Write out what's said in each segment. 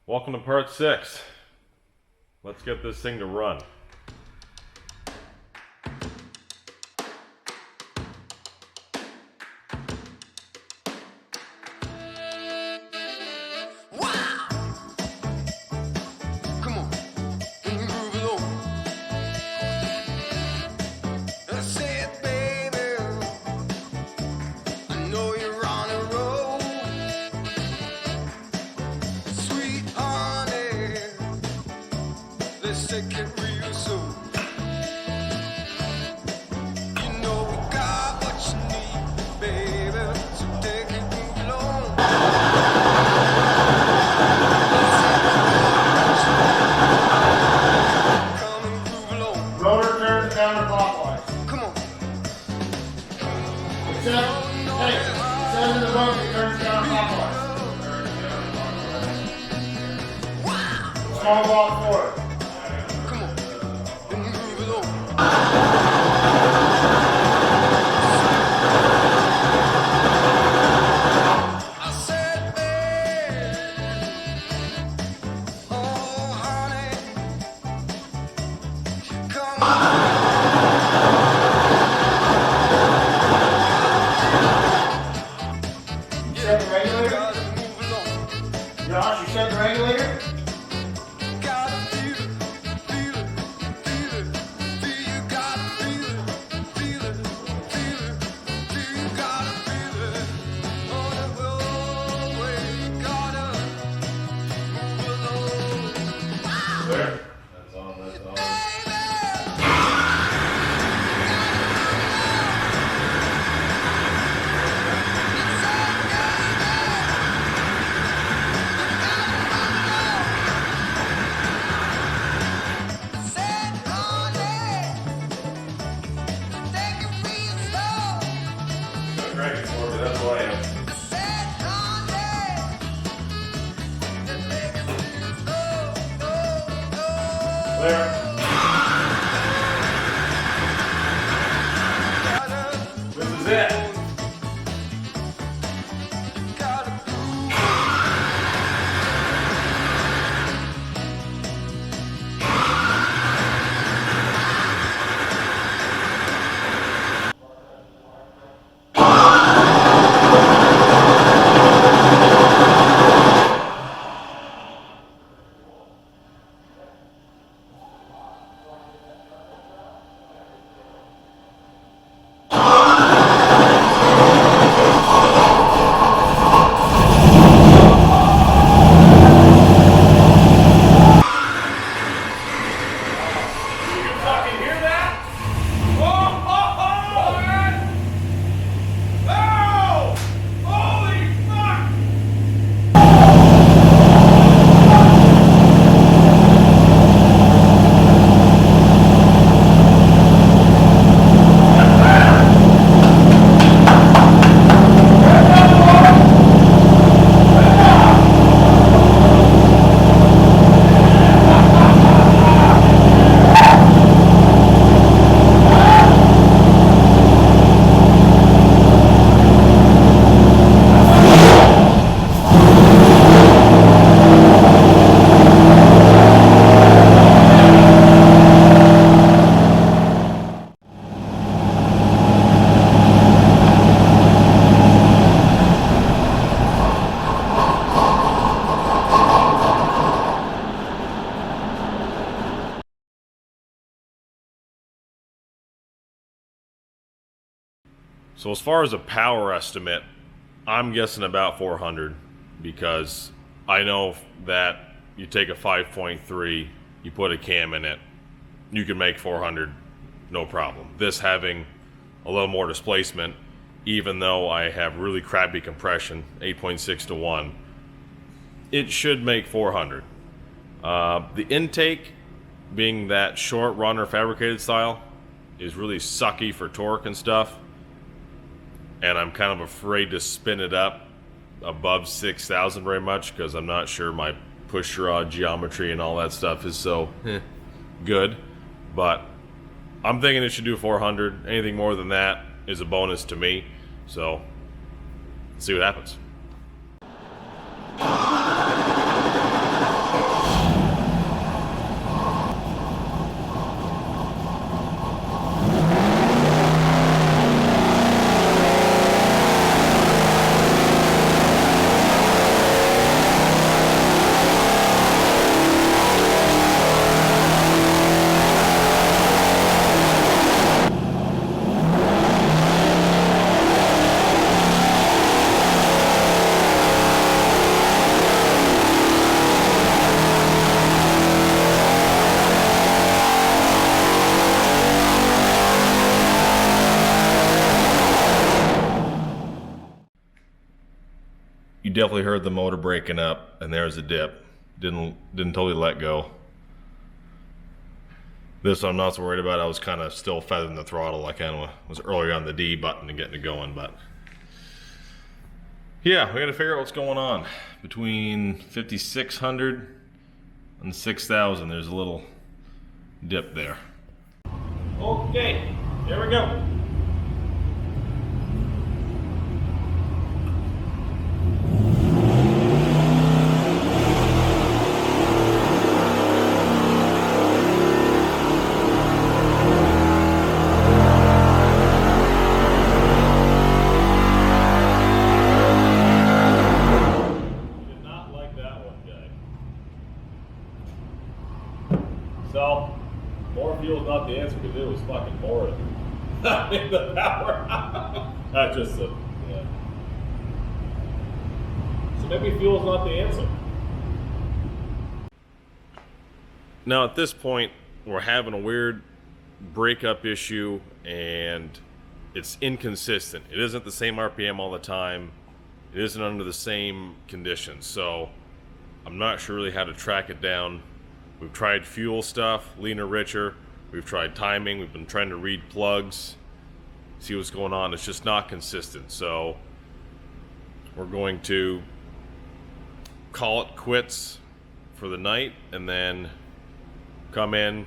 Welcome to part 6. Let's get this thing to run. Take it real soon. You know we got what you need, baby. So take it along. Come and groove along. Rotor turns counterclockwise. Come on. It says in the book it turns counterclockwise. Small block forward. Josh, you set the regulator? There. That's on. Great, that's who I am. There. This is it. So as far as a power estimate, I'm guessing about 400 because I know that you take a 5.3, you put a cam in it, you can make 400 no problem. This having a little more displacement, even though I have really crappy compression, 8.6 to 1, it should make 400. The intake, being that short runner fabricated style, is really sucky for torque and stuff. And I'm kind of afraid to spin it up above 6,000 very much because I'm not sure my push rod geometry and all that stuff is so good. But I'm thinking it should do 400. Anything more than that is a bonus to me. So, let's see what happens. definitely heard the motor breaking up, and there's a dip. Didn't totally let go. This I'm not so worried about. I was kind of still feathering the throttle. I kind of was earlier on the D button and getting it going, but yeah, we got to figure out what's going on between 5,600 and 6,000. There's a little dip there. Okay, there we go. So, more fuel is not the answer, because it was fucking boring. In the power. That's just a, yeah. So maybe fuel is not the answer. Now at this point, we're having a weird breakup issue, and it's inconsistent. It isn't the same RPM all the time. It isn't under the same conditions. So I'm not sure really how to track it down. We've tried fuel stuff, leaner, richer. We've tried timing. We've been trying to read plugs, see what's going on. It's just not consistent. So we're going to call it quits for the night, and then come in,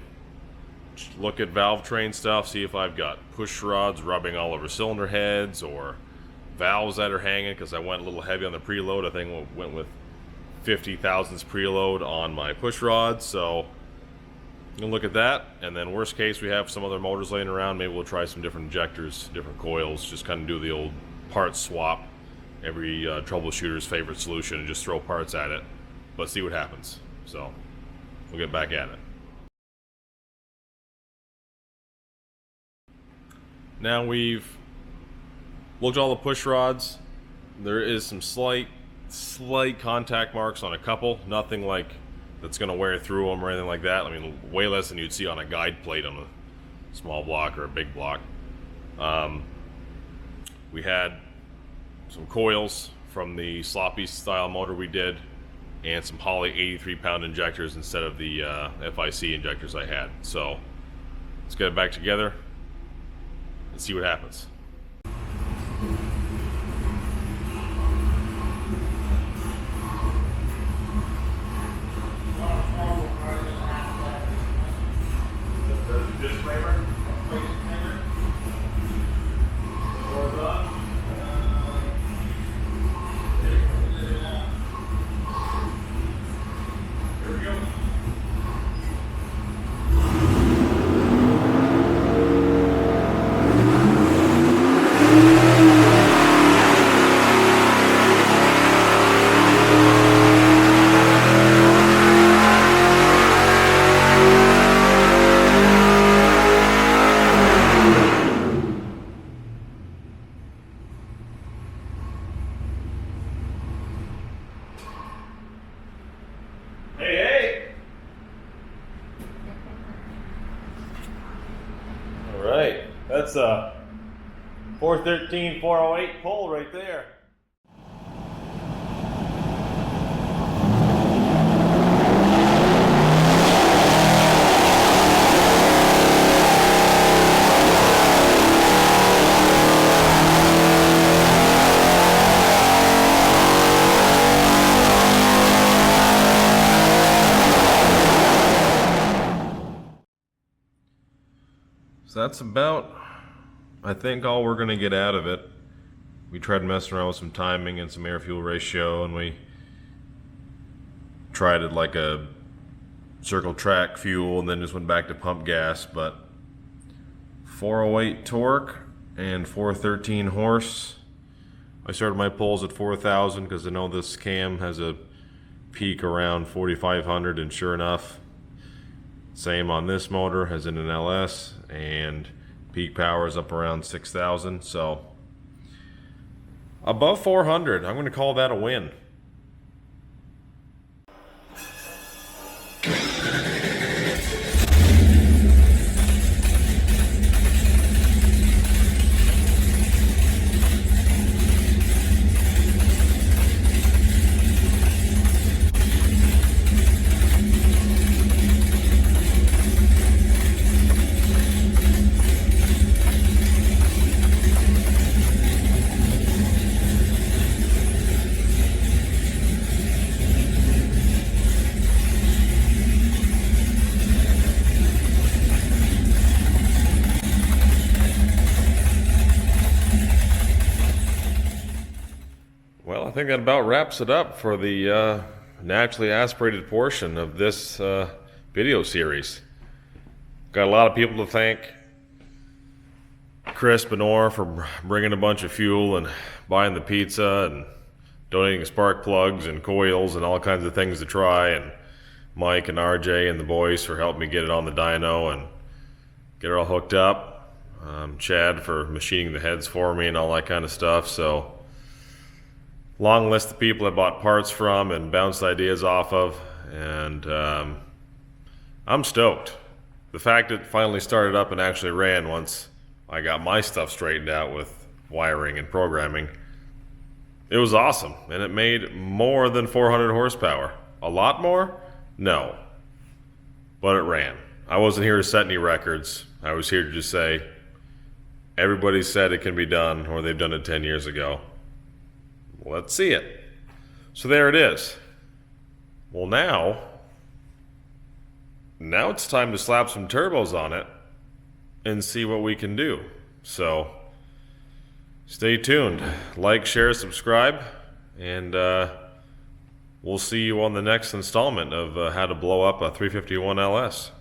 look at valve train stuff, see if I've got push rods rubbing all over cylinder heads or valves that are hanging, because I went a little heavy on the preload. I think I went with 50 thousandths preload on my push rods, so I'm gonna look at that. And then worst case, we have some other motors laying around. Maybe we'll try some different injectors, different coils, just kind of do the old parts swap, every troubleshooter's favorite solution, and just throw parts at it, but see what happens. So we'll get back at it. Now we've looked at all the push rods. There is some slight contact marks on a couple, nothing like that's going to wear through them or anything like that. I mean, way less than you'd see on a guide plate on a small block or a big block. We had some coils from the sloppy style motor we did, and some Holley 83 pound injectors instead of the FIC injectors I had. So let's get it back together and see what happens. Alright, that's a 413, 408 pull right there. So that's about, I think, all we're going to get out of it. We tried messing around with some timing and some air-fuel ratio, and we tried it like a circle track fuel and then just went back to pump gas. But 408 torque and 413 horse. I started my pulls at 4,000 because I know this cam has a peak around 4,500, and sure enough, same on this motor as in an LS, and peak power is up around 6,000. So above 400, I'm going to call that a win. think that about wraps it up for the naturally aspirated portion of this video series. Got a lot of people to thank. Chris Benor for bringing a bunch of fuel and buying the pizza and donating spark plugs and coils and all kinds of things to try, and Mike and RJ and the boys for helping me get it on the dyno and get it all hooked up. Chad for machining the heads for me and all that kind of stuff. So long list of people I bought parts from and bounced ideas off of, and I'm stoked. The fact it finally started up and actually ran once I got my stuff straightened out with wiring and programming, it was awesome, and it made more than 400 horsepower. A lot more? No. But it ran. I wasn't here to set any records. I was here to just say, everybody said it can be done, or they've done it 10 years ago. Let's see it. So there it is. Well, now it's time to slap some turbos on it and see what we can do. So stay tuned. Like, share, subscribe, and we'll see you on the next installment of how to blow up a 351 LS.